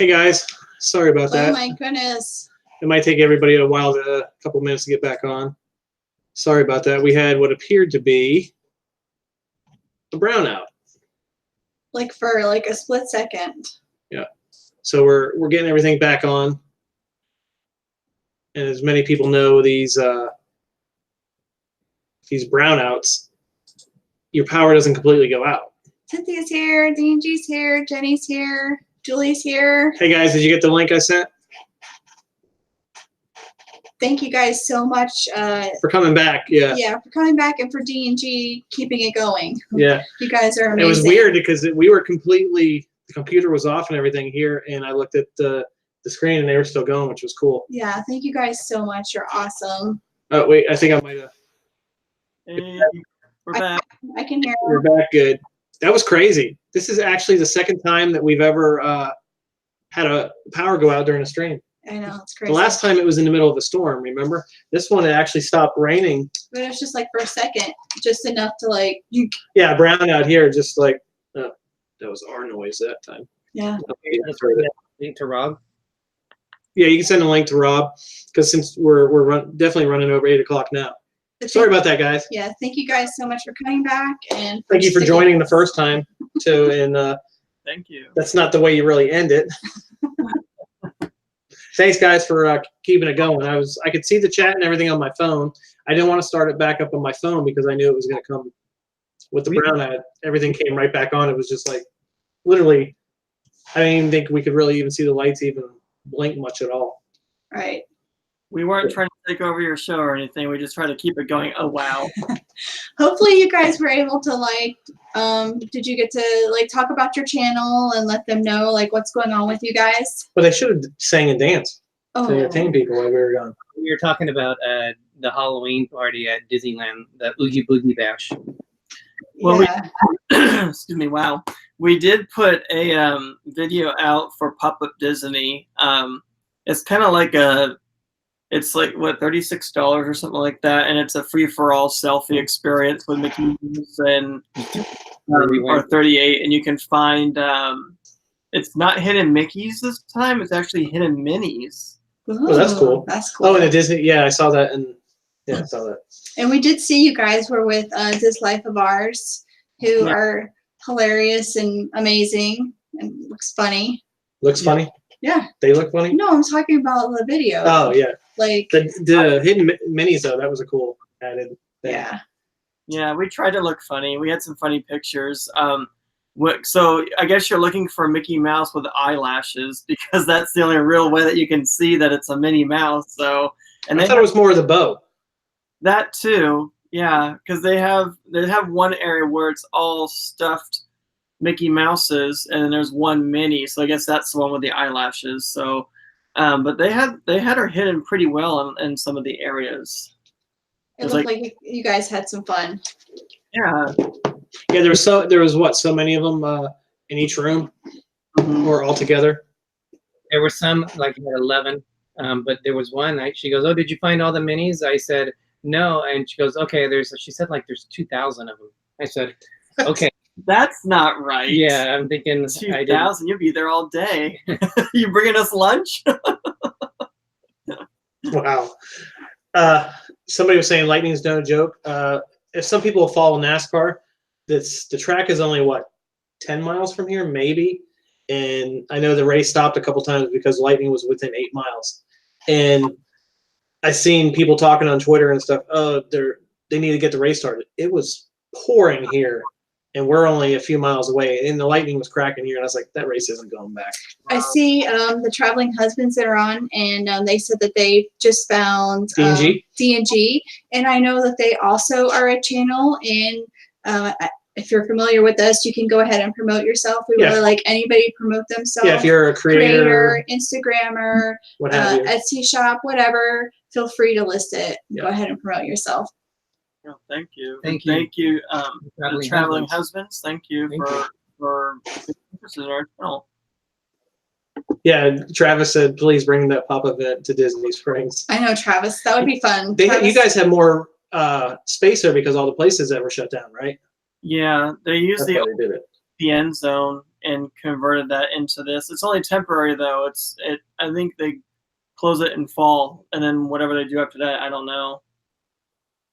Hey guys, sorry about that. Oh my goodness. It might take everybody a while a couple minutes to get back on. Sorry about that. We had what appeared to be a brownout. Like for like a split second. Yeah. So we're getting everything back on. And as many people know, these brownouts, your power doesn't completely go out. Cynthia's here, D&G's here, Jenny's here, Julie's here. Hey guys, did you get the link I sent? Thank you guys so much for coming back. Yeah. Yeah, for coming back and for D&G keeping it going. Yeah. You guys are amazing. It was weird because we were completely, the computer was off and everything here, and I looked at the screen and they were still going, which was cool. Yeah, thank you guys so much. You're awesome. Oh wait, I think I might have. Hey, we're back. I can hear. We're back. Good. That was crazy. This is actually the second time that we've ever had a power go out during a stream. I know, it's crazy. The last time it was in the middle of a storm, remember? This one, it actually stopped raining. But it was just like for a second, just enough to like you. Yeah, brown out here, just like that was our noise that time. Yeah. Link to Rob. Yeah, you can send a link to Rob because since we're definitely running over 8 o'clock now. Sorry about that, guys. Yeah, thank you guys so much for coming back and thank you for joining the first time too. And thank you. That's not the way you really end it. Thanks, guys, for keeping it going. I could see the chat and everything on my phone. I didn't want to start it back up on my phone because I knew it was going to come with the brownout. Everything came right back on. It was just like literally. I didn't even think we could really even see the lights even blink much at all. Right. We weren't trying to take over your show or anything. We just tried to keep it going. Oh wow. Hopefully you guys were able to like did you get to like talk about your channel and let them know like what's going on with you guys? Well, they should have sang and danced to entertain people while we were gone. We were talking about the Halloween party at Disneyland, the Oogie Boogie Bash. Well, yeah. Excuse me. Wow. We did put a video out for Pop-Up Disney. It's kind of like it's like what, $36 or something like that, and it's a free-for-all selfie experience with Mickey Mouse and or 38, and you can find it's not hidden Mickeys this time; it's actually hidden Minis. Ooh, oh, that's cool. That's cool. Oh, and a Disney, yeah, I saw that, and yeah, I saw that. And we did see you guys were with This Life of Ours, who are hilarious and amazing and looks funny. Looks funny. Yeah. They look funny. No, I'm talking about the video. Oh yeah. Like the hidden minis though, that was a cool added thing. Yeah. Yeah, we tried to look funny. We had some funny pictures. So I guess you're looking for Mickey Mouse with eyelashes because that's the only real way that you can see that it's a Minnie Mouse. So, and I thought it was more of the bow. That too, yeah, because they have one area where it's all stuffed Mickey Mouses, and then there's one Minnie. So I guess that's the one with the eyelashes. So, but they had her hidden pretty well in some of the areas. It looked like you guys had some fun. Yeah. Yeah, there was what, so many of them in each room, or all together. There were some like 11, but there was one. She goes, "Oh, did you find all the minis?" I said, "No," and she goes, "Okay." She said like there's 2,000 of them. I said, "Okay." That's not right. Yeah, I'm thinking 2,000. You'll be there all day. You bringing us lunch? Wow. Somebody was saying lightning's no joke. If some people follow NASCAR, the track is only what, 10 miles from here, maybe. And I know the race stopped a couple times because lightning was within 8 miles. And I've seen people talking on Twitter and stuff. Oh, they need to get the race started. It was pouring here, and we're only a few miles away, and the lightning was cracking here, and I was like, that race isn't going back. I see the Traveling Husbands that are on, and they said that they just found D&G, and I know that they also are a channel, and if you're familiar with us, you can go ahead and promote yourself. We really like anybody promote themselves. Yeah, if you're a creator Instagrammer, what have you. Etsy shop, whatever, feel free to list it. Go ahead and promote yourself. Oh, thank you. Thank you. Thank you, Traveling Husbands. Thank you for interested in our channel. Yeah, Travis said, please bring that pop-up event to Disney Springs. I know, Travis. That would be fun. You guys have more space there because all the places that were shut down, right? Yeah, they use the end zone and converted that into this. It's only temporary though. I think they close it in fall, and then whatever they do after that, I don't know.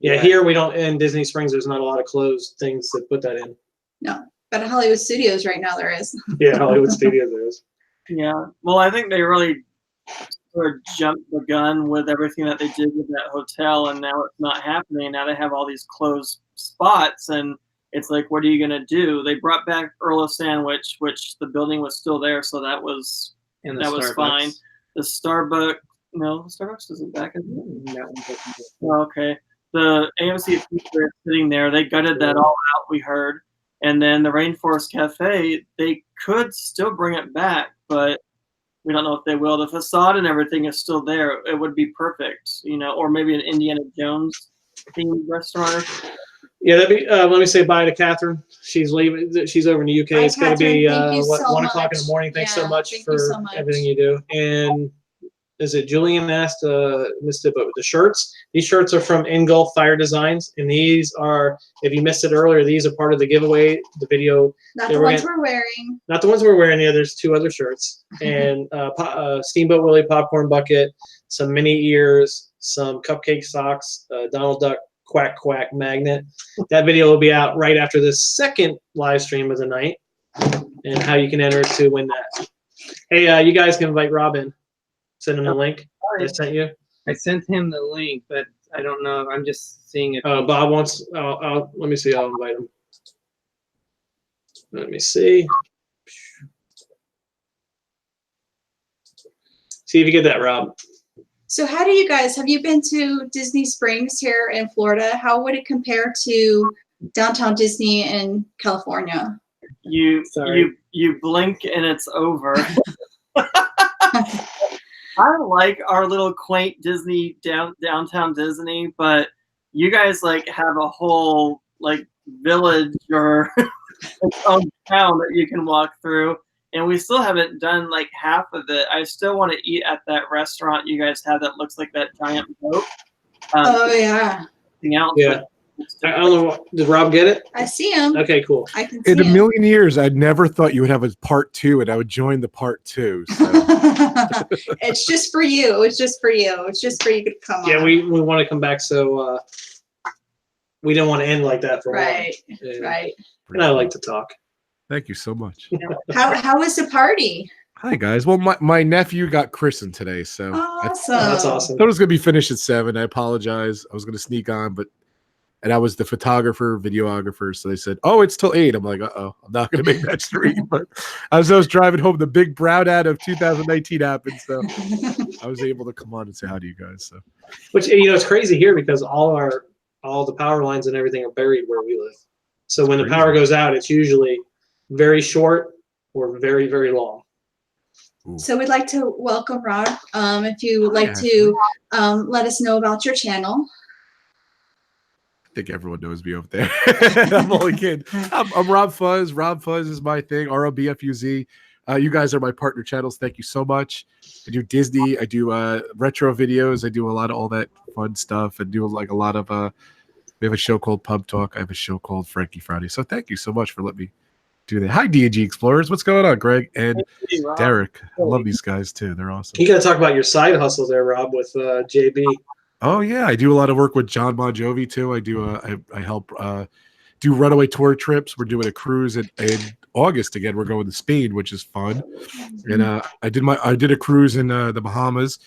Yeah, here we don't. In Disney Springs, there's not a lot of closed things to put that in. No, but at Hollywood Studios right now there is. Yeah, Hollywood Studios there is. Yeah. Well, I think they really sort of jumped the gun with everything that they did with that hotel, and now it's not happening. Now they have all these closed spots, and it's like, what are you gonna do? They brought back Earl of Sandwich, which the building was still there, so that was fine. The Starbucks isn't back in there. Oh, okay. The AMC Theater is sitting there. They gutted that all out, we heard. And then the Rainforest Cafe, they could still bring it back, but we don't know if they will. The facade and everything is still there. It would be perfect, or maybe an Indiana Jones themed restaurant. Yeah, that'd be. Let me say bye to Catherine. She's leaving. She's over in the UK. Bye, it's going to be Catherine. Thank you so 1 o'clock in the much. morning. Thanks Yeah, so much thank for you so much. everything you do. And is it Julian asked? Missed it, but the shirts. These shirts are from Engulf Fire Designs, and these are. If you missed it earlier, these are part of the giveaway. The video. Not the ones we're wearing. Not the ones we're wearing. Yeah, there's 2 other shirts, and Steamboat Willie popcorn bucket, some mini ears, some cupcake socks, Donald Duck quack quack magnet. That video will be out right after the second live stream of the night, and how you can enter to win that. Hey, you guys can invite Rob in. Send him the link I sent you. I sent him the link, but I don't know. I'm just seeing it. Bob wants. Let me see. I'll invite him. Let me see. See if you get that, Rob. So how do you guys, have you been to Disney Springs here in Florida? How would it compare to downtown Disney in California? You blink and it's over. I like our little quaint Disney downtown Disney, but you guys have a whole village or its own town that you can walk through, and we still haven't done half of it. I still want to eat at that restaurant you guys have that looks like that giant boat. Oh yeah. Else, yeah. I don't know. Did Rob get it? I see him. Okay, cool. I can see In a him. million years, I'd never thought you would have a part 2, and I would join the part 2. So. It's just for you. It's just for you. It's just for you to come on. Yeah, we want to come back, so we didn't want to end like that for a while. Right. Yeah. Right. And I like to talk. Thank you so much. How was the party? Hi, guys. Well, my nephew got christened today, so Awesome. Oh, that's awesome. I thought it was going to be finished at 7. I apologize. I was going to sneak on, and I was the photographer, videographer, so they said, "Oh, it's till 8." I'm like, "Uh-oh, I'm not going to make that stream." But as I was driving home, the big brown ad of 2019 happened, so I was able to come on and say hi to you guys. So, Which it's crazy here because all the power lines and everything are buried where we live. So when the power goes out, it's usually very short or very, very long. ooh. So we'd like to welcome Rob. If you would like to let us know about your channel. I think everyone knows me over there. I'm only kidding. I'm RobFuz. RobFuz is my thing. ROBFUZ. You guys are my partner channels. Thank you so much. I do Disney. I do retro videos. I do a lot of all that fun stuff. I do a lot of we have a show called Pub Talk. I have a show called Frankie Friday. So thank you so much for letting me do that. Hi, D&G Explorers. What's going on, Greg and Derick? I love these guys too. They're awesome. You got to talk about your side hustle there, Rob, with JB. Oh yeah, I do a lot of work with John Bon Jovi too. I do I help do runaway tour trips. We're doing a cruise in August again. We're going to Spain, which is fun. And I did a cruise in the Bahamas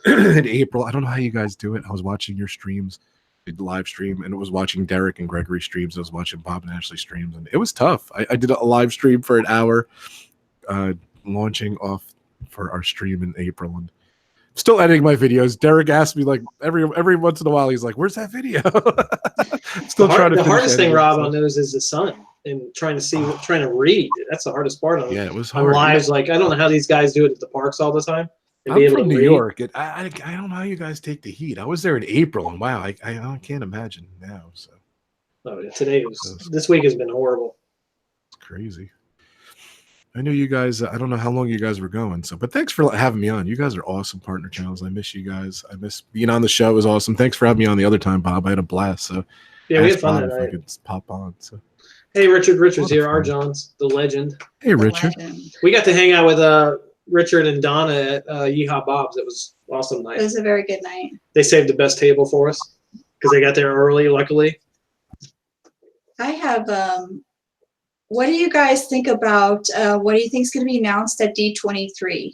in April. I don't know how you guys do it. I was watching your streams, the live stream, and it was watching Derick and Greggory streams. I was watching Bob and Ashley streams, and it was tough. I did a live stream for an hour, launching off for our stream in April, and still editing my videos. Derick asked me every once in a while. He's like, "Where's that video?" Still trying to. The hardest thing, editing, Rob, on those is the sun and trying to read. That's the hardest part on. Yeah, it was on hard. lives. I don't know how these guys do it at the parks all the time. I'm from New York, and I don't know how you guys take the heat. I was there in April, and wow, I can't imagine now. So. Oh, yeah, this week has been horrible. It's crazy. I knew you guys. I don't know how long you guys were going. But thanks for having me on. You guys are awesome partner channels. I miss you guys. I miss being on the show. It was awesome. Thanks for having me on the other time, Bob. I had a blast. So yeah, we had fun if that I night. could pop on. So Hey, Richard's here. Our John's the legend. Hey, Richard. We got to hang out with Richard and Donna at Yeehaw Bob's. It was an awesome night. It was a very good night. They saved the best table for us because they got there early, luckily. I have, what do you guys think about, what do you think is going to be announced at D23?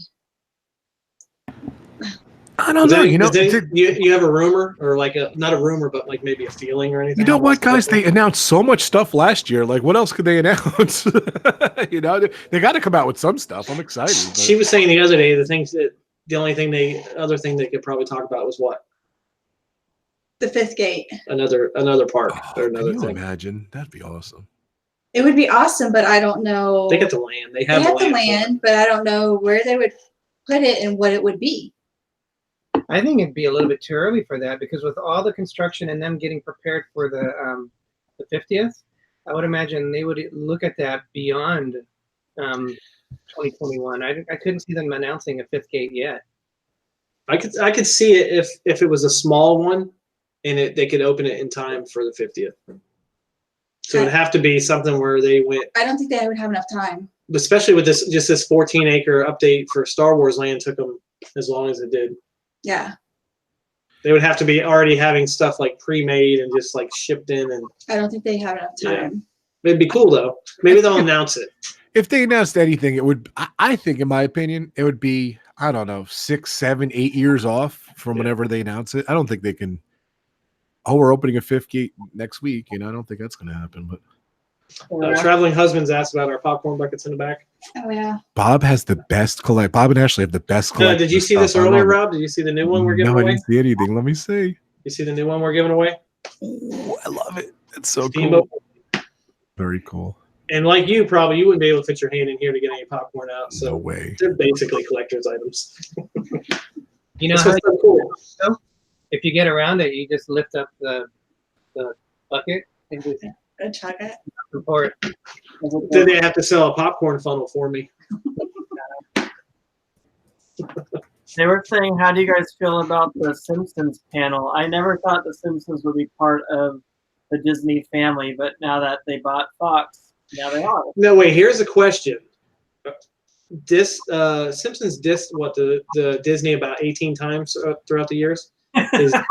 I don't know. You have a rumor or like not a rumor, but like maybe a feeling or anything? You know what, guys? They announced so much stuff last year. Like, what else could they announce? They got to come out with some stuff. I'm excited. But... She was saying the other day the other thing they could probably talk about was what? The fifth gate. Another park or another can you thing. Imagine that'd be awesome. It would be awesome, but I don't know. They got the land. They have the land, but I don't know where they would put it and what it would be. I think it'd be a little bit too early for that because with all the construction and them getting prepared for the 50th, I would imagine they would look at that beyond 2021. I couldn't see them announcing a fifth gate yet. I could see it if it was a small one, and they could open it in time for the 50th. So it'd have to be something where they went. I don't think they would have enough time. Especially with this 14-acre update for Star Wars Land took them as long as it did. Yeah. They would have to be already having stuff like pre-made and just like shipped in, and I don't think they have enough time. Yeah. It'd be cool though. Maybe they'll announce it. If they announced anything, it would. I think, in my opinion, it would be, I don't know, 6, 7, 8 years off from whenever they announce it. I don't think they can. Oh, we're opening a fifth gate next week. I don't think that's going to happen. But Traveling Husbands asked about our popcorn buckets in the back. Oh yeah. Bob has the best collect. Bob and Ashley have the best collection. Did you see this earlier, Rob? Did you see the new one we're giving away? No, I didn't see anything. Let me see. You see the new one we're giving away? Ooh, I love it. It's so Steamboat. cool. Very cool. And like you wouldn't be able to fit your hand in here to get any popcorn out. So no way. They're basically collector's items. You know how so cool. If you get around it, you just lift up the bucket and just chug it. Pour it. Then they have to sell a popcorn funnel for me. They were saying, how do you guys feel about the Simpsons panel? I never thought the Simpsons would be part of the Disney family, but now that they bought Fox, now they are. No, wait, here's a question. Simpsons dissed the Disney about 18 times throughout the years.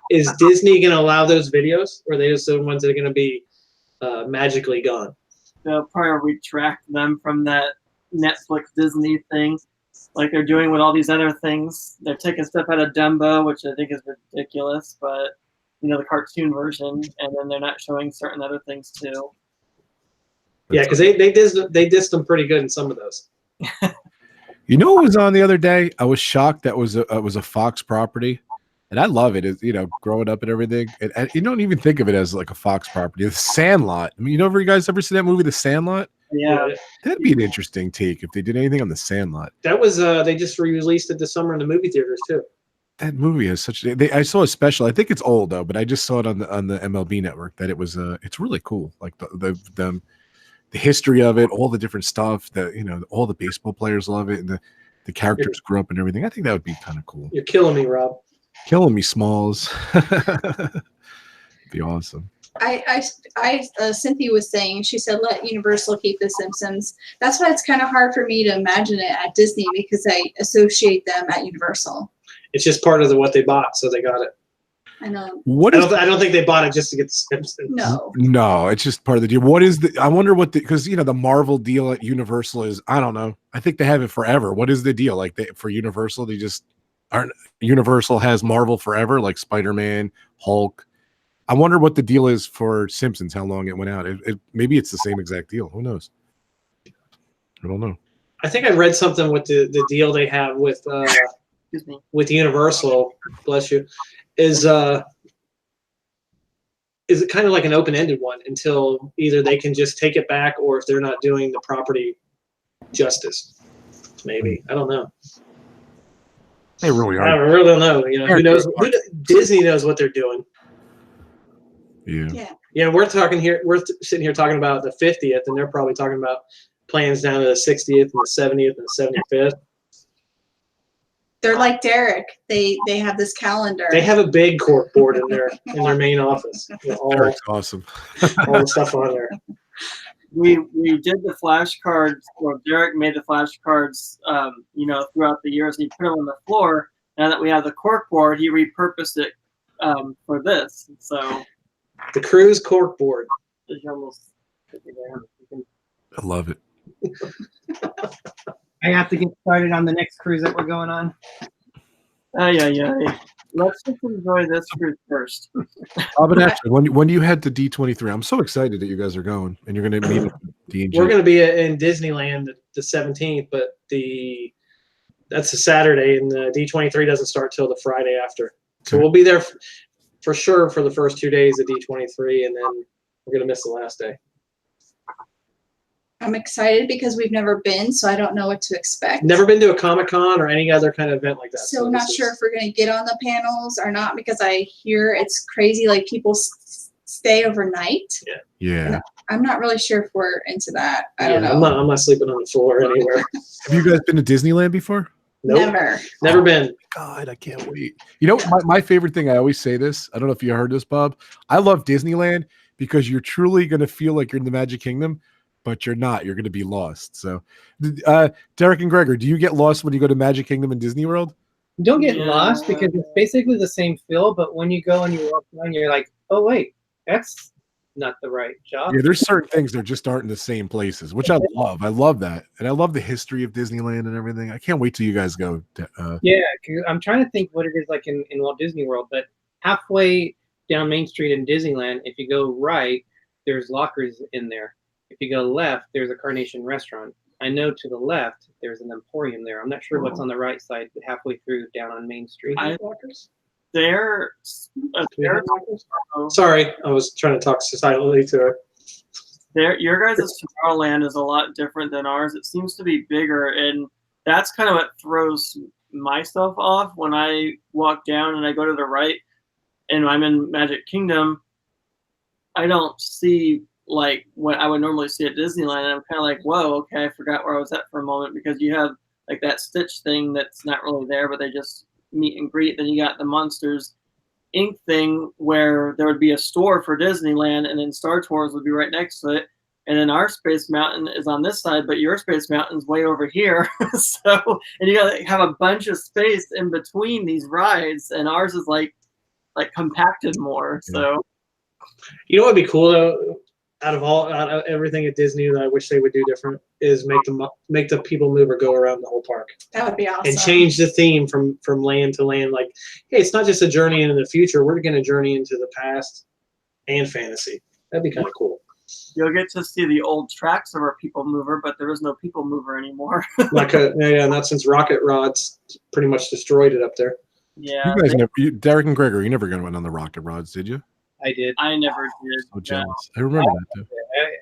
Is Disney going to allow those videos, or are they just the ones that are going to be magically gone? They'll probably retract them from that Netflix Disney thing, like they're doing with all these other things. They're taking stuff out of Dumbo, which I think is ridiculous, but the cartoon version, and then they're not showing certain other things too. Yeah, because they dissed them pretty good in some of those. You know what was on the other day? I was shocked that was a Fox property. And I love it, growing up and everything. And you don't even think of it as like a Fox property. The Sandlot. I mean, you guys ever see that movie, The Sandlot? Yeah. That'd be an interesting take if they did anything on The Sandlot. That was, they just released it this summer in the movie theaters too. That movie has I saw a special. I think it's old though, but I just saw it on the MLB network that it was, it's really cool. Like the history of it, all the different stuff that, all the baseball players love it, and the characters grew up and everything. I think that would be kind of cool. You're killing me, Rob. Killing me, Smalls. Be awesome. Cynthia was saying, she said, let Universal keep The Simpsons. That's why it's kind of hard for me to imagine it at Disney, because I associate them at Universal. It's just part of what they bought, so they got it. I know. I don't think they bought it just to get The Simpsons. No, it's just part of the deal. What is I wonder what because the Marvel deal at Universal is. I don't know. I think they have it forever. What is the deal? Like for Universal, they just aren't. Universal has Marvel forever, like Spider-Man, Hulk. I wonder what the deal is for Simpsons. How long it went out? Maybe it's the same exact deal. Who knows? I don't know. I think I read something with the deal they have with Universal. Bless you. Is it kind of like an open-ended one until either they can just take it back, or if they're not doing the property justice, maybe. I don't know. They really are. I really don't know. Who knows? Disney knows what they're doing. Yeah. We're talking here. We're sitting here talking about the 50th, and they're probably talking about plans down to the 60th and the 70th and the 75th. They're like Derick. They have this calendar. They have a big cork board in their main office. That's awesome. All the stuff on there. we did the flashcards, or Derick made the flashcards, throughout the years. He put them on the floor. Now that we have the cork board, he repurposed it for this. So the cruise cork board. I love it. I have to get started on the next cruise that we're going on. Yeah. Let's just enjoy this cruise first. But actually, when do you head to D23? I'm so excited that you guys are going and you're going to meet D&G. We're going to be in Disneyland the 17th, but that's a Saturday, and the D23 doesn't start till the Friday after. So we'll be there for sure for the first 2 days of D23, and then we're going to miss the last day. I'm excited because we've never been, so I don't know what to expect. Never been to a Comic-Con or any other kind of event like that. So not sure if we're going to get on the panels or not, because I hear it's crazy, like people stay overnight. Yeah. And I'm not really sure if we're into that. I don't know. I'm not sleeping on the floor anywhere. Have you guys been to Disneyland before? Nope. Never been. God, I can't wait. You know, my favorite thing, I always say this, I don't know if you heard this, Bob. I love Disneyland because you're truly going to feel like you're in the Magic Kingdom, but you're not. You're going to be lost. So, Derick and Greggory, do you get lost when you go to Magic Kingdom and Disney World? You don't get lost because it's basically the same feel, but when you go and you walk around, you're like, oh, wait, that's not the right job. Yeah, there's certain things that just aren't in the same places, which I love. I love that. And I love the history of Disneyland and everything. I can't wait till you guys go. Yeah, 'cause I'm trying to think what it is like in Walt Disney World, but halfway down Main Street in Disneyland, if you go right, there's lockers in there. If you go left, there's a Carnation restaurant. I know to the left, there's an Emporium there. I'm not sure what's on the right side, but halfway through down on Main Street. Sorry, I was trying to talk silently to her. Your guys' Tomorrowland is a lot different than ours. It seems to be bigger, and that's kind of what throws myself off when I walk down and I go to the right and I'm in Magic Kingdom. I don't see like what I would normally see at Disneyland, and I'm kind of like, whoa, okay, I forgot where I was at for a moment, because you have like that Stitch thing that's not really there, but they just meet and greet. Then you got the Monsters Inc. thing where there would be a store for Disneyland, and then Star Tours would be right next to it. And then our Space Mountain is on this side, but your Space Mountain's way over here. So, and you gotta have a bunch of space in between these rides, and ours is like compacted more. So, you know what'd be cool though? Out of everything at Disney that I wish they would do different is make the People Mover go around the whole park. That would be awesome. And change the theme from land to land. Like, hey, it's not just a journey into the future. We're going to journey into the past and fantasy. That'd be kind of cool. You'll get to see the old tracks of our People Mover, but there is no People Mover anymore. Not since Rocket Rods pretty much destroyed it up there. Yeah. You guys Derick and Greggory, you never went on the Rocket Rods, did you? I did. I never did. So jealous. I remember that too.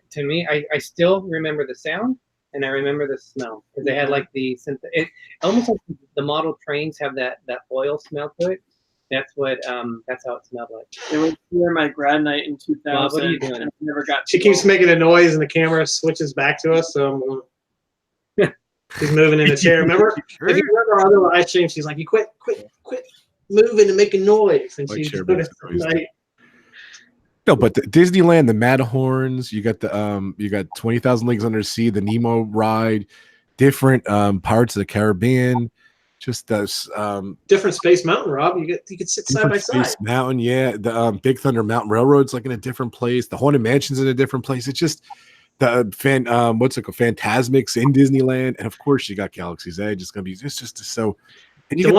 To me, I still remember the sound and I remember the smell, because they had like it almost like the model trains have that oil smell to it. That's how it smelled like. It was here my grad night in 2000. Bob, what are you doing? I never got. She keeps making a noise and the camera switches back to us. So she's moving in the chair. Remember? If you remember our other live stream, she's like, "You quit moving and making noise," and she's doing it tonight. No, but the Disneyland, the Matterhorns, you got 20,000 Leagues Under the Sea, the Nemo ride, different Pirates of the Caribbean, just those different Space Mountain, Rob. You could sit side by side. Space Mountain, yeah. The Big Thunder Mountain Railroad's like in a different place. The Haunted Mansion's in a different place. It's just the Phantasmics in Disneyland, and of course you got Galaxy's Edge. It's just so. The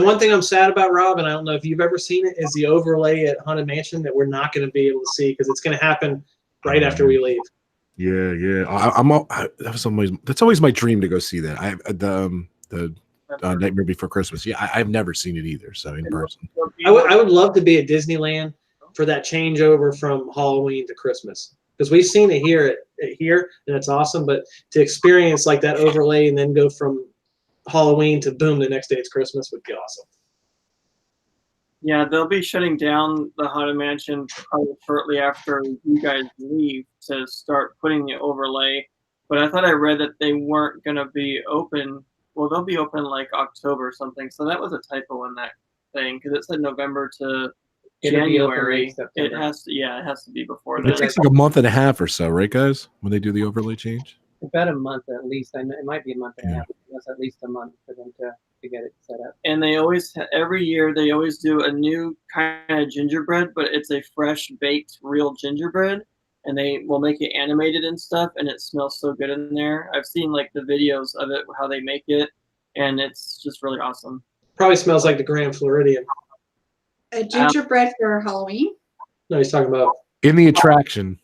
one thing I'm sad about, Rob, and I don't know if you've ever seen it, is the overlay at Haunted Mansion that we're not going to be able to see because it's going to happen right after we leave. Yeah. That's always my dream to go see that. The Nightmare Before Christmas. Yeah, I've never seen it either. So in person, I would love to be at Disneyland for that changeover from Halloween to Christmas, because we've seen it here and it's awesome. But to experience like that overlay and then go from Halloween to boom, the next day it's Christmas would be awesome. Yeah, they'll be shutting down the Haunted Mansion probably shortly after you guys leave to start putting the overlay. But I thought I read that they weren't going to be open. Well, they'll be open like October or something. So that was a typo in that thing, because it said November to It'll be open January. late September. It has to be before It that. takes like a month and a half or so, right, guys? When they do the overlay change. About a month at least. I know it might be a month and a Yeah. half. That's at least a month for them to get it set up. And they always, every year, they always do a new kind of gingerbread, but it's a fresh baked real gingerbread, and they will make it animated and stuff, and it smells so good in there. I've seen like the videos of it, how they make it, and it's just really awesome. Probably smells like the Grand Floridian. A gingerbread for Halloween. No, he's talking about In the attraction.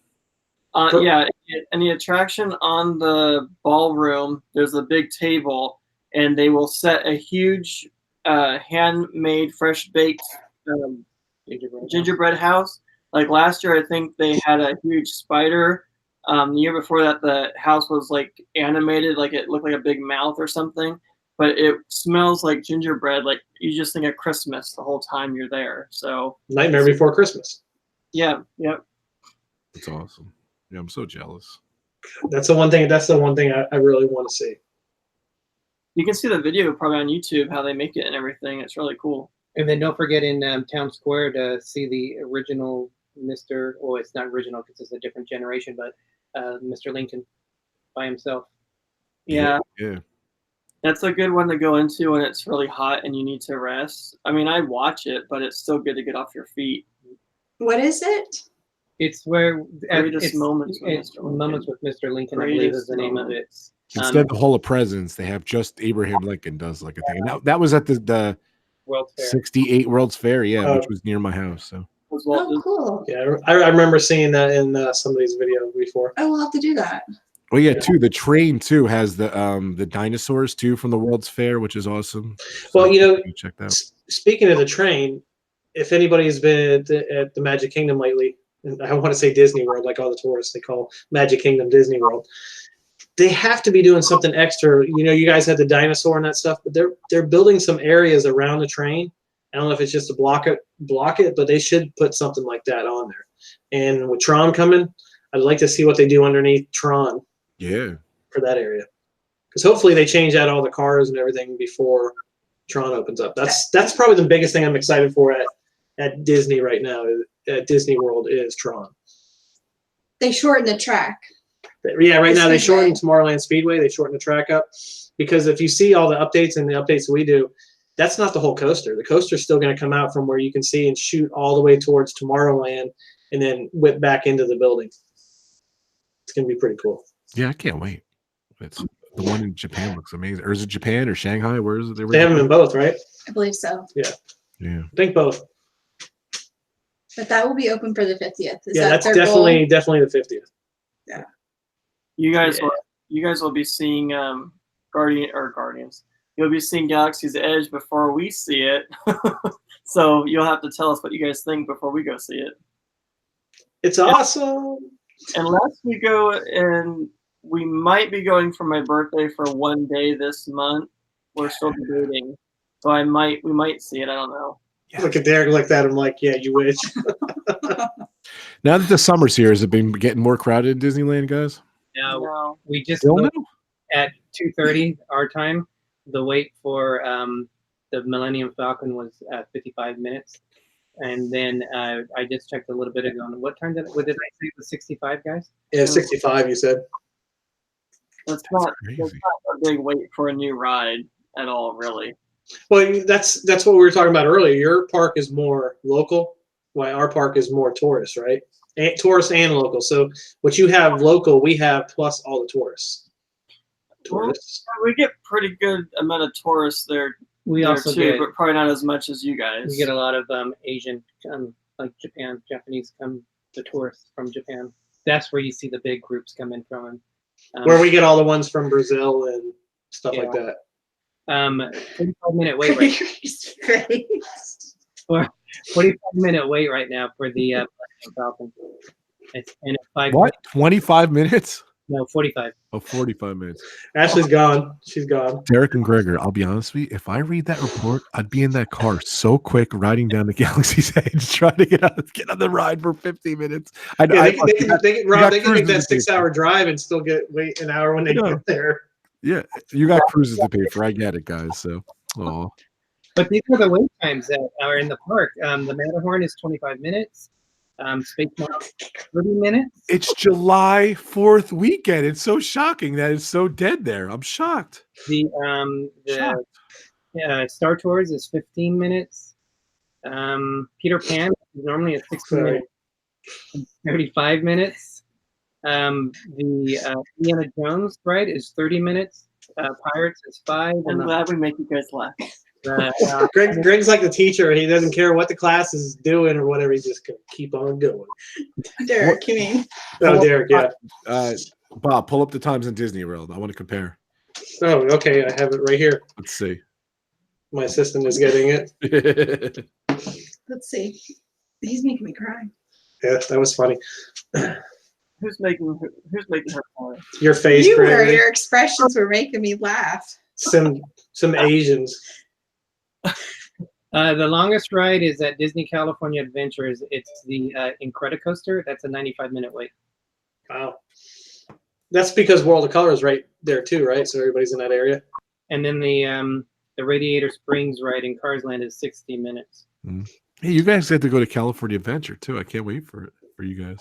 Yeah, and the attraction on the ballroom, there's a big table, and they will set a huge handmade, fresh baked gingerbread house. Like last year, I think they had a huge spider. The year before that, the house was like animated, like it looked like a big mouth or something. But it smells like gingerbread. Like you just think of Christmas the whole time you're there. So Nightmare Before Christmas. yeah. That's awesome. Yeah, I'm so jealous. That's the one thing. That's the one thing I really want to see. You can see the video probably on YouTube, how they make it and everything. It's really cool. And then don't forget in Town Square to see the original Mr. Well, it's not original because it's a different generation, but Mr. Lincoln by himself. Yeah. Yeah. That's a good one to go into when it's really hot and you need to rest. I mean, I watch it, but it's still good to get off your feet. What is it? It's where Greatest Moments with it's Mr. Lincoln. Moments with Mr. Lincoln, I believe is the name of it. Instead of the Hall of Presidents, they have just Abraham Lincoln does like a thing. And that was at the World Fair. 68 World's Fair, yeah, Oh. which was near my house. So Oh, cool. Yeah, I remember seeing that in somebody's video before. I will have to do that. well, yeah, too. The train too has the dinosaurs too from the World's Fair, which is awesome. So Well, you know, check that out. Speaking of the train, if anybody's been at the Magic Kingdom lately, and I want to say Disney World, like all the tourists, they call Magic Kingdom Disney World. They have to be doing something extra. You know, you guys had the dinosaur and that stuff, but they're building some areas around the train. I don't know if it's just to block it, but they should put something like that on there. And with Tron coming, I'd like to see what they do underneath Tron. Yeah. For that area, because hopefully they change out all the cars and everything before Tron opens up. That's probably the biggest thing I'm excited for at Disney right now. At Disney World is Tron. They shortened the track. Yeah, right now they Speedway. shortened Tomorrowland Speedway. They shortened the track up because if you see all the updates and the updates we do, that's not the whole coaster. The coaster's still going to come out from where you can see and shoot all the way towards Tomorrowland and then whip back into the building. It's going to be pretty cool. Yeah, I can't wait. It's the one in Japan looks amazing. Or is it Japan or Shanghai? Where is it? They have them in both, right? I believe so. Yeah. I think both. But that will be open for the 50th. Is Yeah, that that's their definitely goal? the 50th. You guys will be seeing Guardians. You'll be seeing Galaxy's Edge before we see it. So you'll have to tell us what you guys think before we go see it. It's awesome. Unless we go, and we might be going for my birthday for one day this month. We're still debating. So we might see it. I don't know. Look at Derick like that. I'm like, yeah, you wish. Now that the summer's here, has it been getting more crowded in Disneyland, guys? Now No. we just Still looked no? at 2:30 our time. The wait for the Millennium Falcon was 55 minutes, and then I just checked a little bit ago. And what time did I say it was 65, guys? Yeah, 65, you said. That's not crazy. a big wait for a new ride at all, really. Well, that's what we were talking about earlier. Your park is more local, while our park is more tourist, right? Tourist and local. So what you have local, we have plus all the tourists. Tourists. We get pretty good amount of tourists there. We there also too, get but probably not as much as you guys. we get a lot of Asian, like Japanese the tourists from Japan. That's where you see the big groups come in from. Where we get all the ones from Brazil and stuff like Yeah. that. 45-minute wait right 45-minute wait right now for the Millennium Falcon. It's 5 What? 25 minutes? No, 45. Oh, 45 minutes. Ashley's gone. She's gone. Derek and Gregor, I'll be honest with you. If I read that report, I'd be in that car so quick riding down the Galaxy's Edge trying to get on the ride for 50 minutes. Yeah, they can make cruises that to pay 6-hour drive and still wait an hour when they Yeah. get there. Yeah, you got cruises to pay for. I get it, guys. So, oh, But these are the wait times that are in the park. The Matterhorn is 25 minutes. Space Mountain, 30 minutes. It's July 4th weekend. It's so shocking that it's so dead there. I'm shocked. The Star Tours is 15 minutes. Peter Pan is normally a 60 minute, 35 minutes. The Indiana Jones ride is 30 minutes. Pirates is 5. I'm glad we make you guys laugh. Greg's like the teacher. He doesn't care what the class is doing or whatever. He's just gonna keep on going. Derick, you mean? Oh, Derick, yeah. Bob, pull up the times in Disney World. I want to compare. Oh, okay. I have it right here. Let's see. My assistant is getting it. Let's see. He's making me cry. Yeah, that was funny. Who's making her cry? Your face, You Greg. were. Your expressions were making me laugh. Some Asians. The longest ride is at Disney California Adventures. It's the Incredicoaster. That's a 95-minute wait. Wow. That's because World of Color is right there too, right? So everybody's in that area. And then the Radiator Springs ride in Cars Land is 60 minutes. Hey, you guys get to go to California Adventure too. I can't wait for you guys.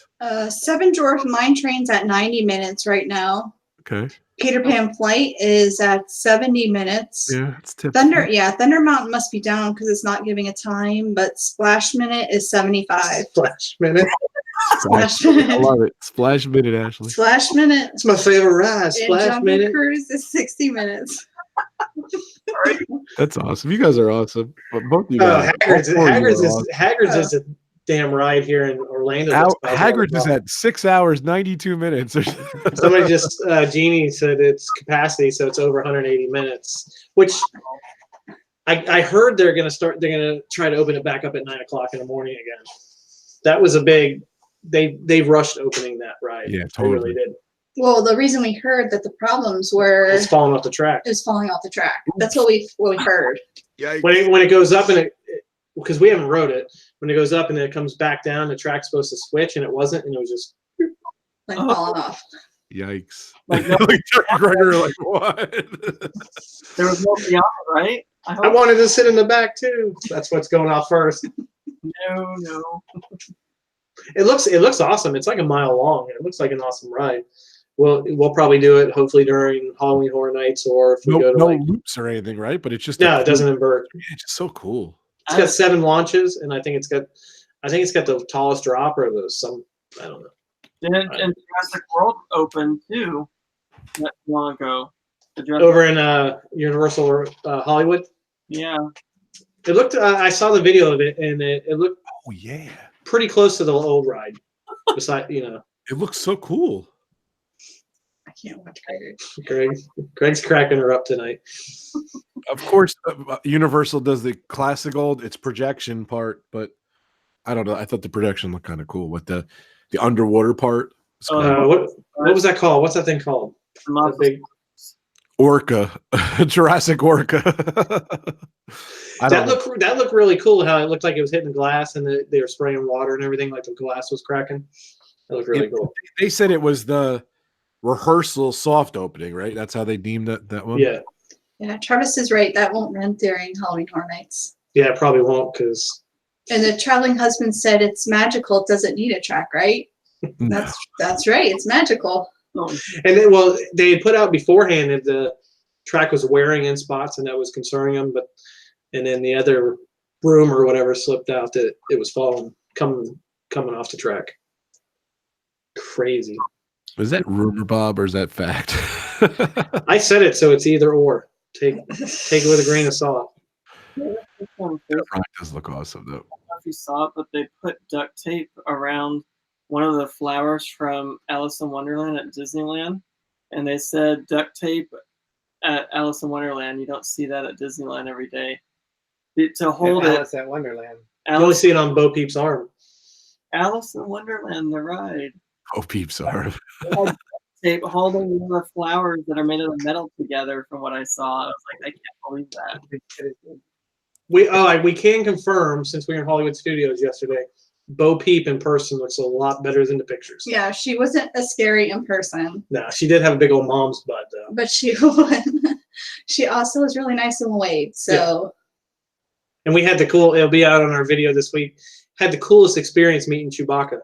Seven Dwarf Mine Train's at 90 minutes right now. Okay. Peter Pan Flight is at 70 minutes. Yeah, it's typical. Thunder Mountain must be down because it's not giving a time, but Splash Minute is 75. Splash Minute. Splash I Minute. love it. Splash Minute, Ashley. Splash Minute. It's my favorite ride. And Splash Jungle Minute. Cruise is 60 minutes. That's awesome. You guys are awesome. But both of you Oh, guys. Hagrid's is a damn ride here in Orlando. Hagrid's is at 6 hours 92 minutes. Somebody just Jeannie said its capacity, so it's over 180 minutes. Which I heard they're gonna try to open it back up at 9 o'clock in the morning again. That was a big. They rushed opening that ride. Yeah, They really totally. did. Well, the reason we heard that the problems were It's falling off the track. it was falling off the track. That's what we heard. Yikes. When it goes up and because we haven't rode it, when it goes up and then it comes back down, the track's supposed to switch and it wasn't, and it was just Like falling off. Yikes. Like, Like Greggory, like what? There was no beyond, right? I wanted to sit in the back too. That's what's going off first. No. It looks awesome. It's like a mile long. It looks like an awesome ride. We'll probably do it hopefully during Halloween Horror Nights or if we go to no like loops or anything, right? But it's just no, it doesn't invert. It's just so cool. It's got 7 launches, and I think it's got the tallest drop or I don't know. And Jurassic World opened too not long ago. Over in Universal Hollywood. Yeah. It looked. I saw the video of it, and it looked Oh yeah. pretty close to the old ride. Besides, It looks so cool. I can't watch Greggory. Greg's cracking her up tonight. Of course, Universal does the classic old. It's projection part, but I don't know. I thought the projection looked kind of cool with the underwater part. What was that called? What's that thing called? That big Orca, Jurassic Orca. that looked really cool. How it looked like it was hitting the glass and they were spraying water and everything, like the glass was cracking. That looked really cool. They said it was the rehearsal soft opening, right? That's how they deemed that one. Yeah. Yeah, Travis is right. That won't run during Halloween Horror Nights. Yeah, it probably won't because. And the traveling husband said it's magical. It doesn't need a track, right? No. That's right. It's magical. And then, well, they had put out beforehand that the track was wearing in spots, and that was concerning them. And then the other room or whatever slipped out that it was coming off the track. Crazy. Is that rumor, Bob, or is that fact? I said it, so it's either or. Take it with a grain of salt. This one, That ride does look awesome, though. I don't know if you saw it, but they put duct tape around one of the flowers from Alice in Wonderland at Disneyland. And they said duct tape at Alice in Wonderland. You don't see that at Disneyland every day. To hold it. Alice at Wonderland. You only see it on Bo Peep's arm. Alice in Wonderland, the ride. Oh, peeps are. Tape holding the flowers that are made of metal together from what I saw. I was like, I can't believe that. We can confirm, since we were in Hollywood Studios yesterday, Bo Peep in person looks a lot better than the pictures. Yeah, she wasn't as scary in person, No, she did have a big old mom's butt though. but she also was really nice and waved. So And we had it'll be out on our video this week. Had the coolest experience meeting Chewbacca.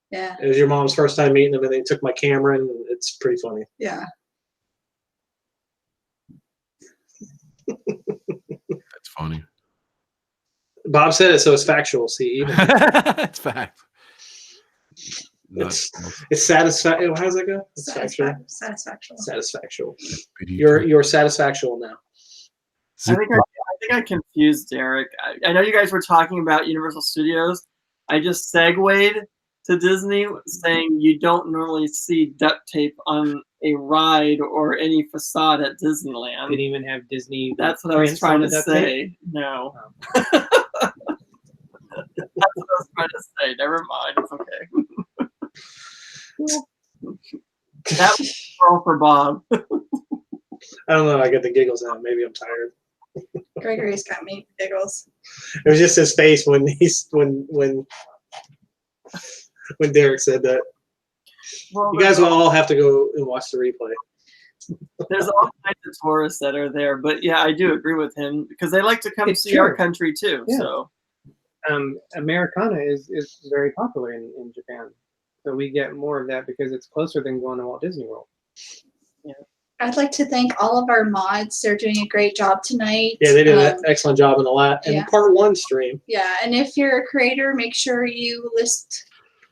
Yeah. It was your mom's first time meeting him, and they took my camera, and it's pretty funny. Yeah. That's funny. Bob said it, so it's factual. See, even That's fact. it's satisfactory. How does that go? It's factual. Satisfactual. Satisfactual. You're satisfactual now. I think I confused Derick. I know you guys were talking about Universal Studios. I just segued to Disney saying you don't normally see duct tape on a ride or any facade at Disneyland. Didn't even have Disney. That's what I was prints trying on to the duct say. tape? No. Oh. That's what I was trying to say. Never mind. It's okay. That was all for Bob. I don't know. I get the giggles now. Maybe I'm tired. Greggory's got me giggles. It was just his face when Derick said that. Well, You guys will all have to go and watch the replay. there's all kinds of tourists that are there, but yeah, I do agree with him because they like to come It's see true. our country too. Yeah. So Americana is very popular in Japan, so we get more of that because it's closer than going to Walt Disney World. I'd like to thank all of our mods. They're doing a great job tonight. Yeah, they did an excellent job in yeah. part 1 stream. Yeah, and if you're a creator, make sure you list.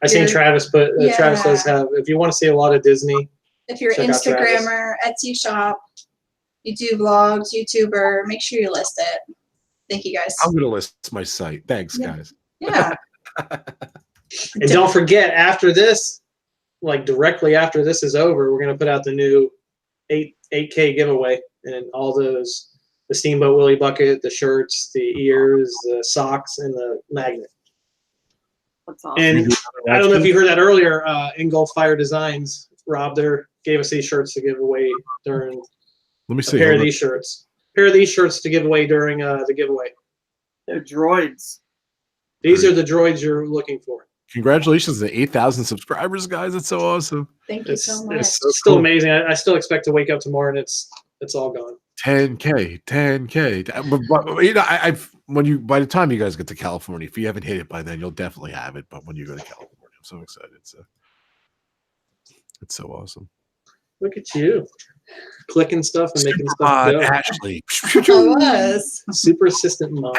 I seen Travis, but Travis does have. If you want to see a lot of Disney, if you're an check out Instagrammer, Etsy shop, you do vlogs, YouTuber, make sure you list it. Thank you guys. I'm gonna list my site. Thanks, guys. Yeah. And don't forget, after this, like directly after this is over, we're gonna put out the new 8K giveaway, and all those, the Steamboat Willie bucket, the shirts, the ears, the socks, and the magnet. that's awesome. And I don't know if you heard that earlier. Engulf Fire Designs, Rob, there gave us these shirts to give away during. Let me A see. pair of these shirts. Pair of these shirts to give away during the giveaway. They're droids. These are the droids you're looking for. Congratulations to 8,000 subscribers, guys. That's so awesome. Thank you It's, so much. it's So still cool. amazing. I still expect to wake up tomorrow and it's all gone. 10K. But, you know, by the time you guys get to California, if you haven't hit it by then, you'll definitely have it. But when you go to California, I'm so excited. It's so awesome. Look at you, clicking stuff and making stuff go. Ashley. I was. Super assistant mom.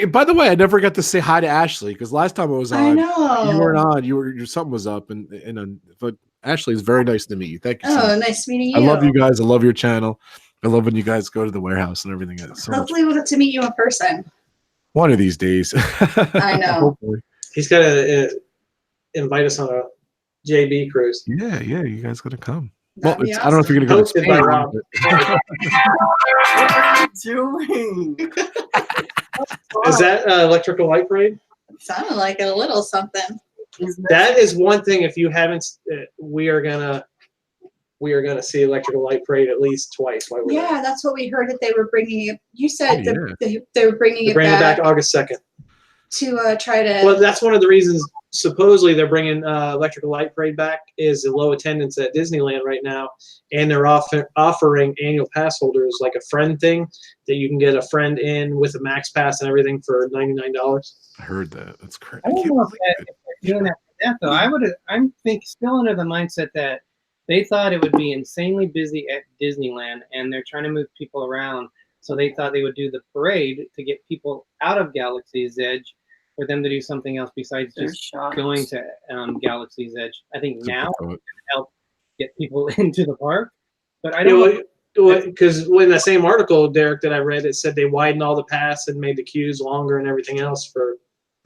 By the way, I never got to say hi to Ashley because last time I was on, I know. you weren't on. Something was up, but Ashley is very nice to meet you. Thank you. So much. Oh, nice meeting you. I love you guys. I love your channel. I love when you guys go to the warehouse and everything. It's so much Hopefully, we'll get to meet you in person. one of these days. I know. Hopefully. He's got to invite us on a JB cruise. Yeah, you guys gotta come. That'd Well, be I don't know if you're gonna go to Hosted by Spain, Rob. What are you doing? Is that electrical light parade? It sounded like a little something. That is one thing. If you haven't, we are gonna see electrical light parade at least twice. While we're there. Yeah, that's what we heard that they were bringing it. You said Oh, they were bringing They're bringing it it back back August 2nd. to try to. Well, that's one of the reasons. Supposedly, they're bringing electrical light parade back. Is the low attendance at Disneyland right now, and they're offering annual pass holders like a friend thing that you can get a friend in with a max pass and everything for $99. I heard that. That's crazy. I don't know if they're doing that for that though. I'm still under the mindset that they thought it would be insanely busy at Disneyland, and they're trying to move people around. So they thought they would do the parade to get people out of Galaxy's Edge, for them to do something else besides just going to Galaxy's Edge. I think now it can help get people into the park, but I don't know. Because in the same article, Derick, that I read, it said they widened all the paths and made the queues longer and everything else for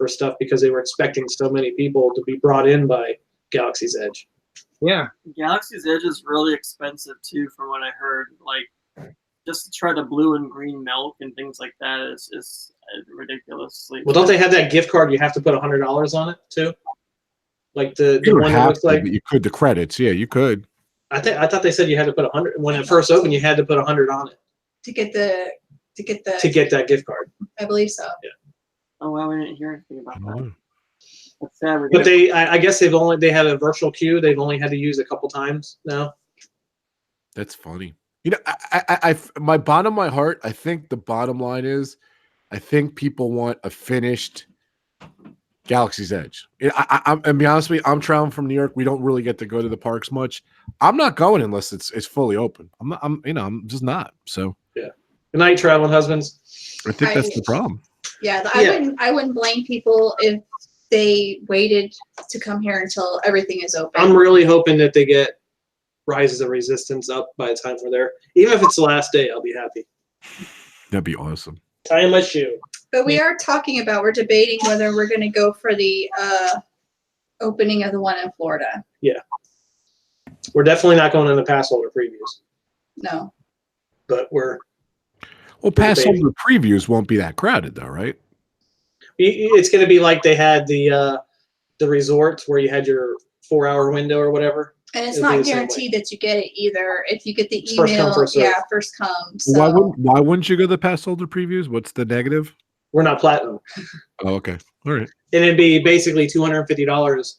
stuff because they were expecting so many people to be brought in by Galaxy's Edge. Yeah. Galaxy's Edge is really expensive too, from what I heard. Like, just to try the blue and green milk and things like that is ridiculously. Well, don't they have that gift card? You have to put $100 on it too, like the You don't one that have looks to, like. but you could. The credits, yeah, you could. I thought they said you had to put 100 when it first opened. You had to put 100 on it to get the to get that gift card. I believe so. Yeah. Oh wow, we didn't hear anything about that. Oh, That's sad. But I guess they have a virtual queue. They've only had to use a couple times now. that's funny. You know, my bottom of my heart, I think the bottom line is I think people want a finished Galaxy's Edge. I'm be honest with you, I'm traveling from New York. We don't really get to go to the parks much. I'm not going unless it's fully open. I'm just not. So yeah. Good night, traveling husbands. I think that's the problem. Yeah, I wouldn't blame people if they waited to come here until everything is open. I'm really hoping that they get Rises of Resistance up by the time we're there. Even if it's the last day, I'll be happy. That'd be awesome. Tying my shoe. But we're debating whether we're going to go for the opening of the one in Florida. Yeah. We're definitely not going in the pass holder previews. No. But we're pass holder previews won't be that crowded though, right? It's going to be like they had the resorts where you had your 4-hour window or whatever. And it's not guaranteed that you get it either. If you get the email, first come, first serve. First come. So. Why wouldn't you go to the pass holder previews? What's the negative? We're not platinum. Oh, okay. All right. And it'd be basically $250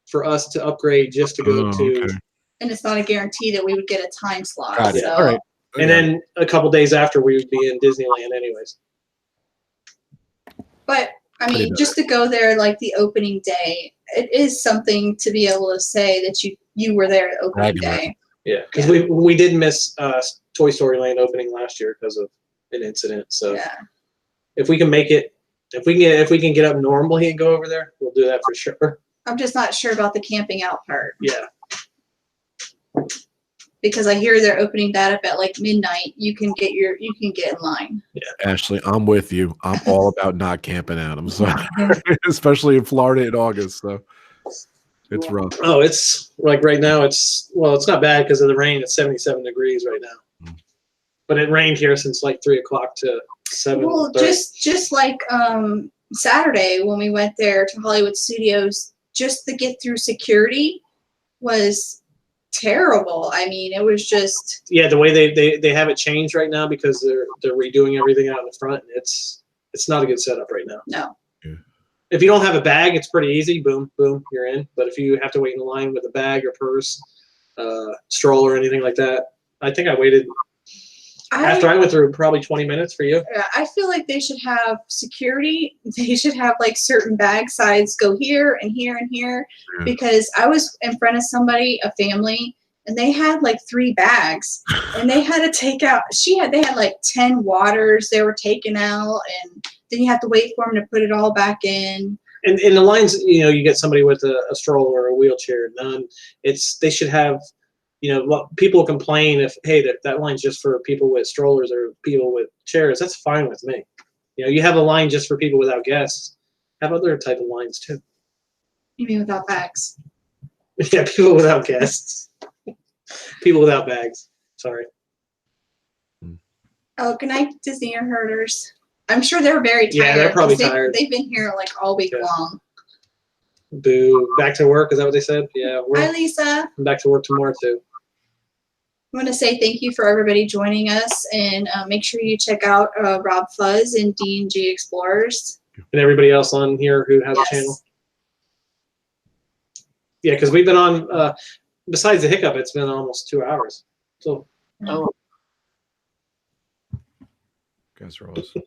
for us to upgrade just to go to. Okay. And it's not a guarantee that we would get a time slot. Got it. So. All right. And then a couple days after, we would be in Disneyland anyways. But, I mean, just to go there like the opening day, it is something to be able to say that you were there opening day. Yeah, because we did miss Toy Story Land opening last year because of an incident. So if we can make it, if we can get up normally and go over there, we'll do that for sure. I'm just not sure about the camping out part. Yeah. because I hear they're opening that up at like midnight. You can get in line. Yeah, Ashley, I'm with you. I'm all about not camping out. I'm sorry, especially in Florida in August. So it's rough. Oh, it's like right now. It's not bad because of the rain. It's 77 degrees right now, but it rained here since like 3 o'clock to 7. Well, just like Saturday when we went there to Hollywood Studios, just to get through security was terrible. I mean, it was just the way they have it changed right now because they're redoing everything out in the front. It's not a good setup right now. No. Yeah. If you don't have a bag, it's pretty easy. Boom, boom, you're in. But if you have to wait in line with a bag or purse, stroller, or anything like that, I think I waited. After I went through probably 20 minutes for you. I feel like they should have security. They should have like certain bag size go here and here and here, because I was in front of somebody, a family, and they had like 3 bags, and they had to take out. They had like 10 waters they were taking out, and then you have to wait for them to put it all back in. And in the lines, you get somebody with a stroller or a wheelchair. None. They should have. People complain if, hey, that line's just for people with strollers or people with chairs. That's fine with me. You have a line just for people without guests. Have other type of lines too. You mean without bags? Yeah, people without guests. People without bags. Sorry. Oh, good night, Disney herders. I'm sure they're very tired. Yeah, they're probably tired. They've been here like all week long. Boo. Back to work. Is that what they said? Yeah. Hi, Lisa. I'm back to work tomorrow too. I want to say thank you for everybody joining us, and make sure you check out RobFuz and D&G Explorers. And everybody else on here who has a channel. Yeah, because we've been on, besides the hiccup, it's been almost 2 hours. So. Oh. Guys are awesome.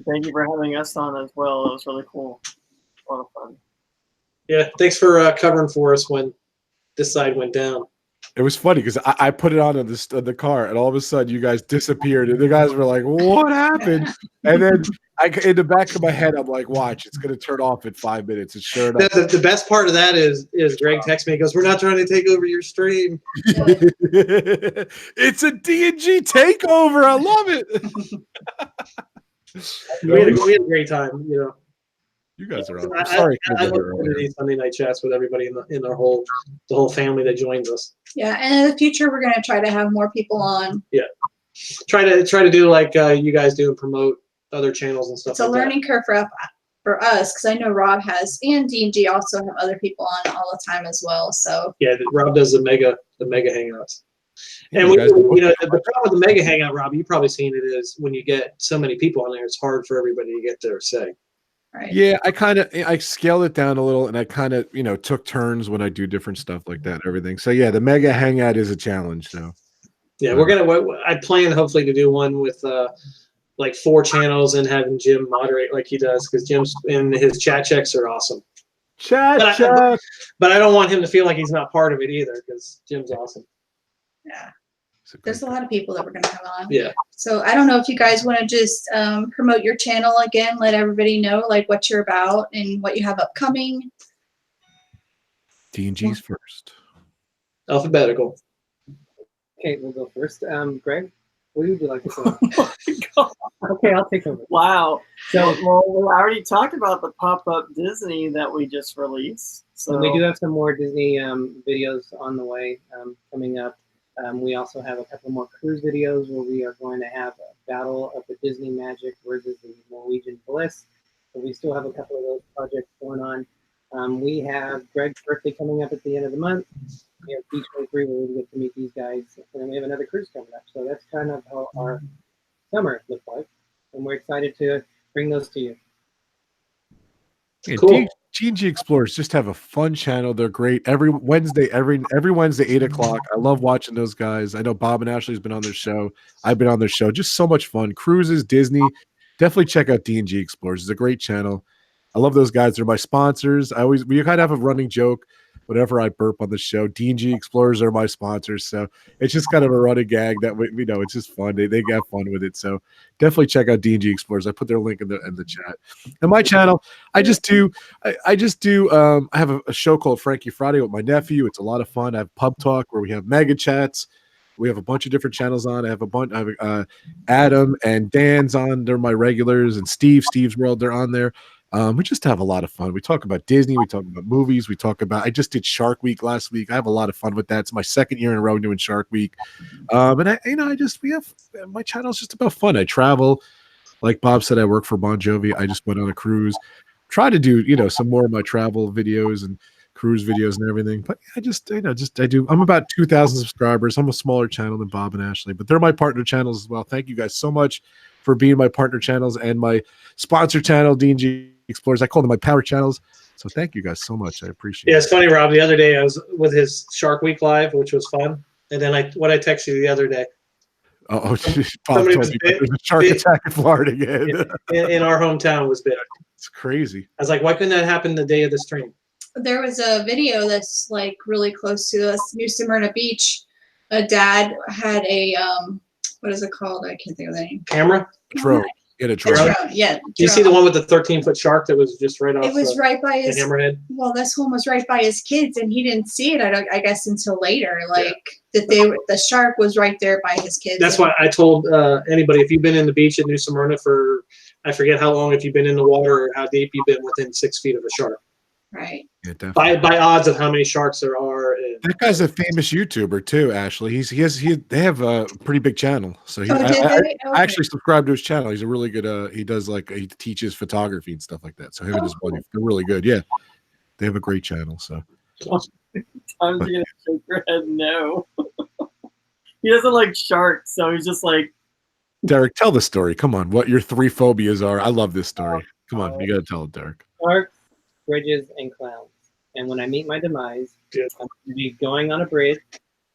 Thank you for having us on as well. It was really cool. A lot of fun. Yeah, thanks for covering for us when this side went down. It was funny because I put it on the car, and all of a sudden you guys disappeared, and the guys were like, "What happened?" And then in the back of my head, I'm like, "Watch, it's gonna turn off in 5 minutes." And sure enough, the best part of that is Greg texts me and goes, "We're not trying to take over your stream." It's a D&G takeover. I love it. we had a great time. You guys are awesome. Sorry. I love these Sunday night chats with everybody in the whole family that joins us. Yeah, and in the future we're gonna try to have more people on. Yeah, try to do like you guys do and promote other channels and stuff. It's a learning curve for us, because I know Rob has, and D&G also have other people on all the time as well. So yeah, Rob does the mega hangouts. And the problem with the mega hangout, Rob, you've probably seen it, is when you get so many people on there, it's hard for everybody to get their say. Right. Yeah, I scaled it down a little, and I kind of took turns when I do different stuff like that and everything. So yeah, the mega hangout is a challenge. So yeah, I plan hopefully to do one with like 4 channels and having Jim moderate like he does, because Jim's and his chat checks are awesome. Chat, But I don't want him to feel like he's not part of it either, because Jim's awesome. Yeah. There's a lot of people that we're going to have on. Yeah. So I don't know if you guys want to just promote your channel again, let everybody know like what you're about and what you have upcoming. D&G's first. Alphabetical. Okay, we'll go first. Greg, what would you like to say? Oh my God. Okay, I'll take over. Wow. So, well, we already talked about the pop-up Disney that we just released. So We do have some more Disney videos on the way coming up. We also have a couple more cruise videos where we are going to have a battle of the Disney Magic versus the Norwegian Bliss. So we still have a couple of those projects going on. We have Greg's birthday coming up at the end of the month. We have D23 where we get to meet these guys. And then we have another cruise coming up. So that's kind of how our summer looks like. And we're excited to bring those to you. Yeah, Cool. G&G Explorers just have a fun channel. They're great. Every Wednesday, every Wednesday, 8 o'clock. I love watching those guys. I know Bob and Ashley's been on their show. I've been on their show. Just so much fun. Cruises, Disney. Definitely check out D&G Explorers. It's a great channel. I love those guys. They're my sponsors. We kind of have a running joke whenever I burp on the show. D&G Explorers are my sponsors. So it's just kind of a running gag that we know it's just fun. They have fun with it. So definitely check out D&G Explorers. I put their link in the chat. And my channel, I have a show called Frankie Friday with my nephew. It's a lot of fun. I have Pub Talk where we have mega chats. We have a bunch of different channels on. I have Adam and Dan's on. They're my regulars, and Steve's World, they're on there. We just have a lot of fun. We talk about Disney. We talk about movies. I just did Shark Week last week. I have a lot of fun with that. It's my second year in a row doing Shark Week. My channel's just about fun. I travel. Like Bob said, I work for Bon Jovi. I just went on a cruise. Try to do, some more of my travel videos and cruise videos and everything. But I'm about 2,000 subscribers. I'm a smaller channel than Bob and Ashley, but they're my partner channels as well. Thank you guys so much for being my partner channels and my sponsor channel, D&G Explorers. I call them my power channels. So thank you guys so much. I appreciate it. Yeah, it's funny, Rob. The other day I was with his Shark Week Live, which was fun. And then I texted you the other day. Bob Somebody told was me big- there's a shark big- attack in Florida again. in our hometown was big. It's crazy. I was like, why couldn't that happen the day of the stream? There was a video that's like really close to us, New Smyrna Beach. A dad had a what is it called? I can't think of the name. Camera? Drone. Get a A drone. drone, yeah. Do you see the drone. one with the 13-foot shark that was just right off It was right by the his. hammerhead? Well, this one was right by his kids, and he didn't see it. I guess until later, the shark was right there by his kids. That's why I told anybody, if you've been in the beach at New Smyrna for, I forget how long, if you've been in the water or how deep you've been within 6 feet of a shark. Right. Yeah, definitely. By odds of how many sharks there are. And, That guy's a famous YouTuber too, Ashley. They have a pretty big channel. So Oh, did they? I Okay. actually subscribe to his channel. He's a really good he teaches photography and stuff like that. So him and his buddy, they're really good. Yeah. They have a great channel. So Tom's gonna shake her head no. He doesn't like sharks, so he's just like, Derick, tell the story. Come on, what your 3 phobias are. I love this story. Come on, you gotta tell it, Derick. Sharks, bridges, and clowns. And when I meet my demise, Yeah. I'm going to be going on a bridge.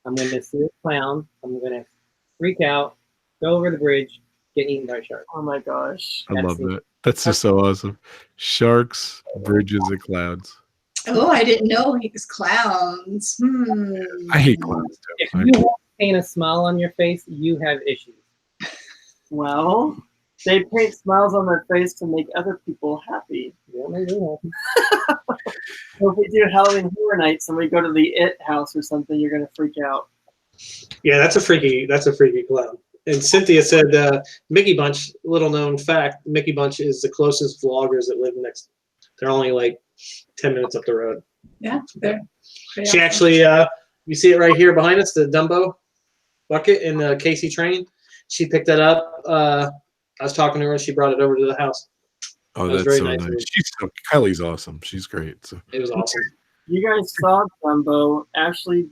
I'm going to see a clown. I'm going to freak out, go over the bridge, get eaten by a shark. oh my gosh. I love that. That's just so awesome. Sharks, bridges, and clowns. Oh, I didn't know he was clowns. I hate clowns too. If you have paint a smile on your face, you have issues. Well, they paint smiles on their face to make other people happy. Yeah, maybe not. So if we do Halloween Horror Nights and we go to the It house or something, you're gonna freak out. yeah, that's a freaky clown. And Cynthia said, Mickey Bunch, little known fact, Mickey Bunch is the closest vloggers that live next. They're only like 10 minutes up the road. Yeah, they're pretty She awesome. actually, you see it right here behind us, the Dumbo bucket in the Casey train. She picked that up. I was talking to her. She brought it over to the house. Oh, That was that's very so nice. nice. Kelly's awesome. She's great. So It was awesome. You guys saw Dumbo. Ashley,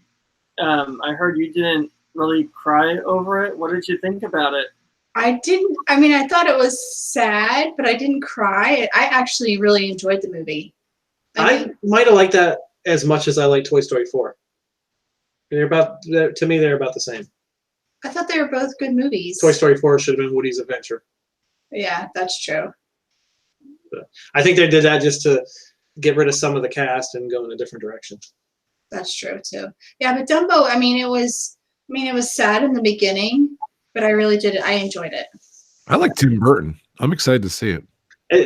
I heard you didn't really cry over it. What did you think about it? I didn't. I mean, I thought it was sad, but I didn't cry. I actually really enjoyed the movie. I might have liked that as much as I like Toy Story 4. To me, they're about the same. I thought they were both good movies. Toy Story 4 should have been Woody's Adventure. Yeah, that's true. I think they did that just to get rid of some of the cast and go in a different direction. That's true too. Yeah, but Dumbo, I mean, it was sad in the beginning, but I really did it. I enjoyed it. I like Tim Burton. I'm excited to see it.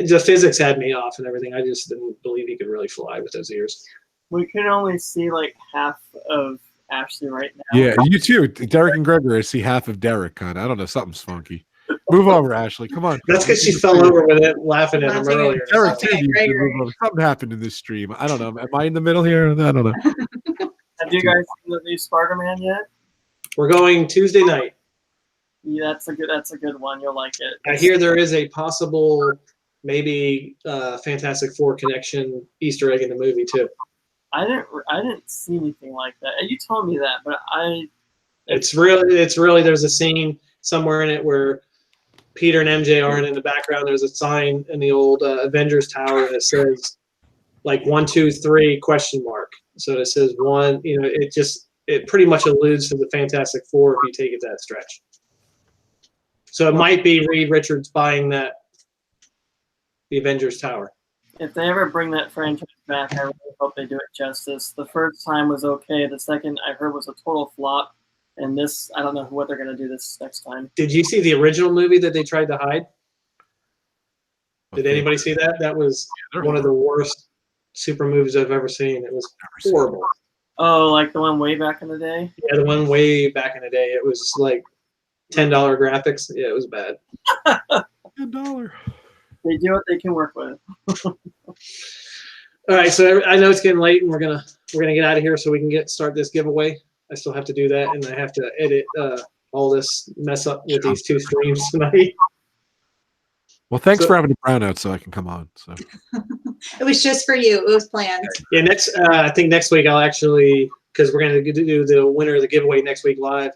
The physics had me off and everything. I just didn't believe he could really fly with those ears. We can only see like half of Ashley right now. Yeah, you too. Derek and Greggory. I see half of Derick. Kind of. I don't know. Something's funky. Move over, Ashley. Come on. That's because she fell over with it, laughing at him earlier. Derek, Okay, too, you Greggory. move over. Something happened in this stream. I don't know. Am I in the middle here? I don't know. Have you guys seen the new Spider-Man yet? We're going Tuesday night. Yeah, that's a good one. You'll like it. I hear there is a possible, maybe Fantastic Four connection Easter egg in the movie too. I didn't see anything like that. You told me that, but It's really there's a scene somewhere in it where Peter and MJ are, and in the background there's a sign in the old Avengers Tower that says like 1, 2, 3 ? So it says one. You know, it pretty much alludes to the Fantastic Four if you take it that stretch. So it might be Reed Richards buying the Avengers Tower. if they ever bring that franchise back, I really hope they do it justice. The first time was okay. The second I heard was a total flop. And this, I don't know what they're going to do this next time. Did you see the original movie that they tried to hide? Did anybody see that? That was one of the worst super movies I've ever seen. It was horrible. Oh, like the one way back in the day? Yeah, the one way back in the day. It was like $10 graphics. Yeah, it was bad. $10. They do what they can work with. All right, so I know it's getting late, and we're gonna get out of here so we can start this giveaway. I still have to do that, and I have to edit all this mess up with these 2 streams tonight. Well, thanks for having a brownout so I can come on. So It was just for you. It was planned. Yeah, I think next week I'll actually, because we're gonna do the winner of the giveaway next week live.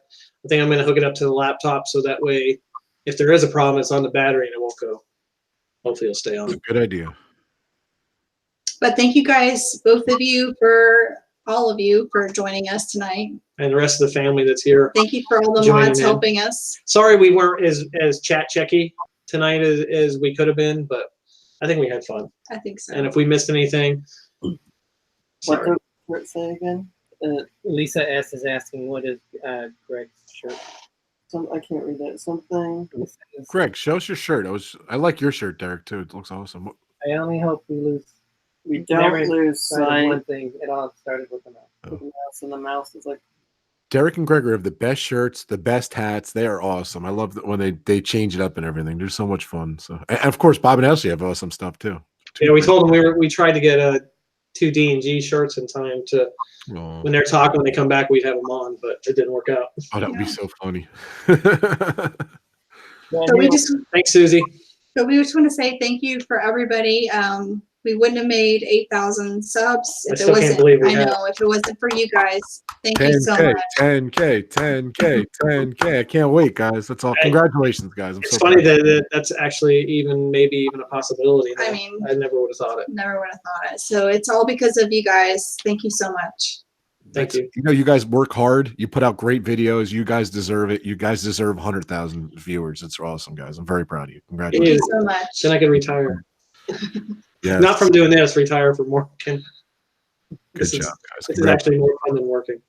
I think I'm gonna hook it up to the laptop so that way, if there is a problem, it's on the battery and it won't go. Hopefully, it'll stay on. good idea. But thank you guys, both of you, all of you, for joining us tonight. And the rest of the family that's here. Thank you for all the Joining mods in. helping us. Sorry we weren't as chat checky tonight as we could have been, but I think we had fun. I think so. And if we missed anything, What sorry. did it say again? Lisa S is asking, what is Greg's shirt? I can't read that. Something. Greg, show us your shirt. I like your shirt, Derek, too. It looks awesome. I only hope we lose. We don't Never lose Started sight. one thing. It all started with the mouth. With the mouse, and the mouse is like, Derek and Greggory have the best shirts, the best hats. They are awesome. I love that when they change it up and everything. They're so much fun. So, and of course, Bob and Ashley have awesome stuff too. Yeah, we told them we tried to get 2 D&G shirts in time to Oh, when they're talking when they come back we'd have them on, but it didn't work out. that would be so funny. So we just Thanks, Susie. want to say thank you for everybody. We wouldn't have made 8,000 subs I if it still can't wasn't. believe we I have. know if it wasn't for you guys. Thank you so 10K, much. 10K, 10K, 10K. I can't wait, guys. That's all. Congratulations, guys. I'm It's so funny proud. that that's actually maybe even a possibility. I now. mean- I never would have thought it. Never would have thought it. So it's all because of you guys. Thank you so much. Thank you. You know, you guys work hard. You put out great videos. You guys deserve it. You guys deserve 100,000 viewers. It's awesome, guys. I'm very proud of you. Thank Congratulations. you so much. Then I can retire. Yes. Not from doing this, retire from working. Good This job, is- guys. This is actually more fun than working.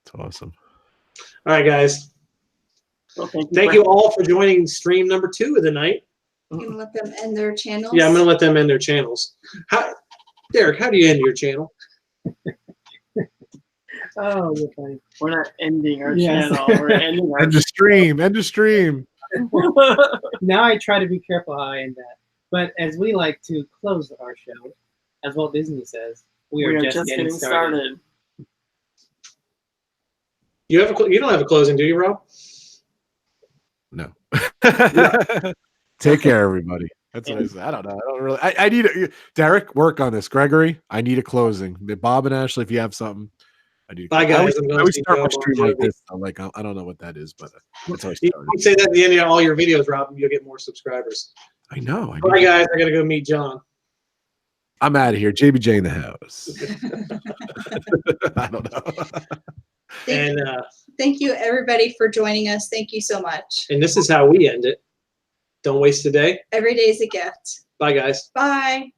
It's awesome. All right, guys. well, Thank you all for joining stream number 2 of the night. You can let them end their channels. Yeah, I'm going to let them end their channels. Derek, how do you end your channel? Oh, you're funny. We're not ending our Yes. channel. We're ending our End the stream. End the stream. Now I try to be careful how I end that. But as we like to close our show, as Walt Disney says, we are just getting started. You don't have a closing, do you, Rob? No. Take care, everybody. That's what I say. I don't know. I don't really. I need Derek, work on this. Gregory, I need a closing. Bob and Ashley, if you have something, I do. Bye, guys. I'm I going always to start my see stream Bob like on this. I'm like, I don't know what that is, but that's how I You started. can say that at the end of all your videos, Rob, and you'll get more subscribers. I know. All right, guys. I got to go meet John. I'm out of here. JBJ in the house. I don't know. And Thank you, everybody, for joining us. Thank you so much. And this is how we end it. Don't waste a day. Every day is a gift. Bye, guys. Bye.